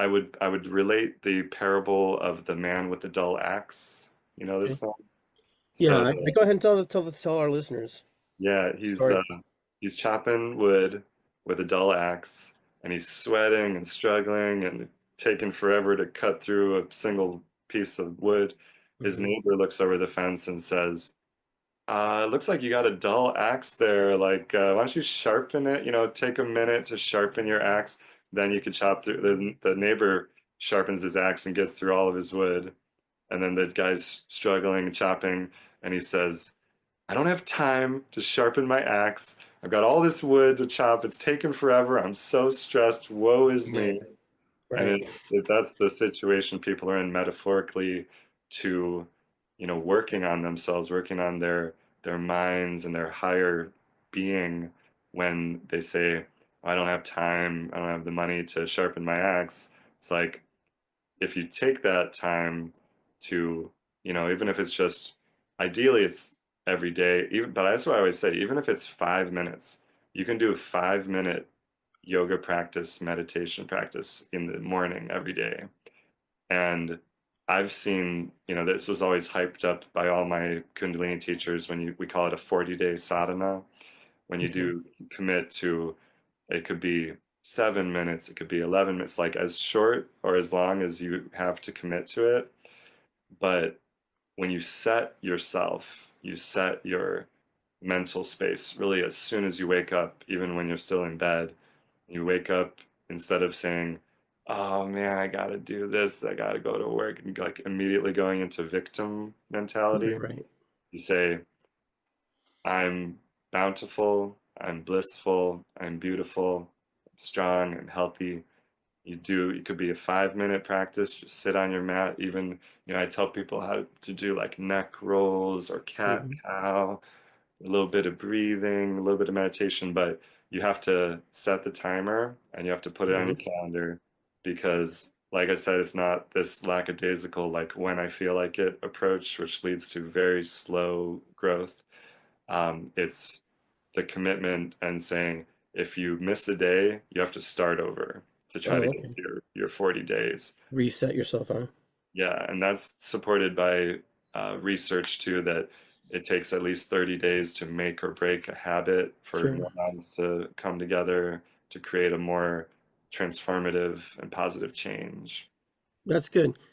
I would relate the parable of the man with the dull axe. You know this Okay. one? Yeah, So I go ahead and tell our listeners yeah, the he's story. he's chopping wood with a dull axe, and he's sweating and struggling and taking forever to cut through a single piece of wood. His Hmm. neighbor looks over the fence and says, it looks like you got a dull axe there. Like, why don't you sharpen it? You know, take a minute to sharpen your axe. Then you could chop through. The neighbor sharpens his axe and gets through all of his wood. And then the guy's struggling and chopping, and he says, I don't have time to sharpen my axe. I've got all this wood to chop. It's taken forever. I'm so stressed. Woe is Yeah, me. And right. that's the situation people are in metaphorically to, working on themselves, working on their minds and their higher being when they say, I don't have time, I don't have the money to sharpen my axe. It's like if you take that time to, even if it's just ideally it's every day, even but that's what I always say, even if it's 5 minutes, you can do a 5 minute yoga practice, meditation practice in the morning every day. And I've seen, this was always hyped up by all my Kundalini teachers when we call it a 40-day sadhana. When you Okay. do commit to, it could be 7 minutes, it could be 11 minutes, like as short or as long as you have to commit to it. But when you set yourself, you set your mental space really as soon as you wake up, even when you're still in bed. You wake up instead of saying, "Oh man, I gotta do this, I gotta go to work," and like immediately going into victim Right, mentality. right. You say, I'm bountiful, I'm blissful, I'm beautiful, I'm strong and healthy. You could be a 5 minute practice, just sit on your mat. Even, I tell people how to do like neck rolls or cat Hmm. cow, a little bit of breathing, a little bit of meditation, but you have to set the timer and you have to put it on your Hmm. calendar because, like I said, it's not this lackadaisical, like when I feel like it approach, which leads to very slow growth. It's the commitment and saying, if you miss a day, you have to start over to try to Oh, get okay. to your 40 days. Reset yourself, huh? Yeah, and that's supported by research too, that it takes at least 30 days to make or break a habit for Sure. neurons to come together to create a more transformative and positive change. That's good.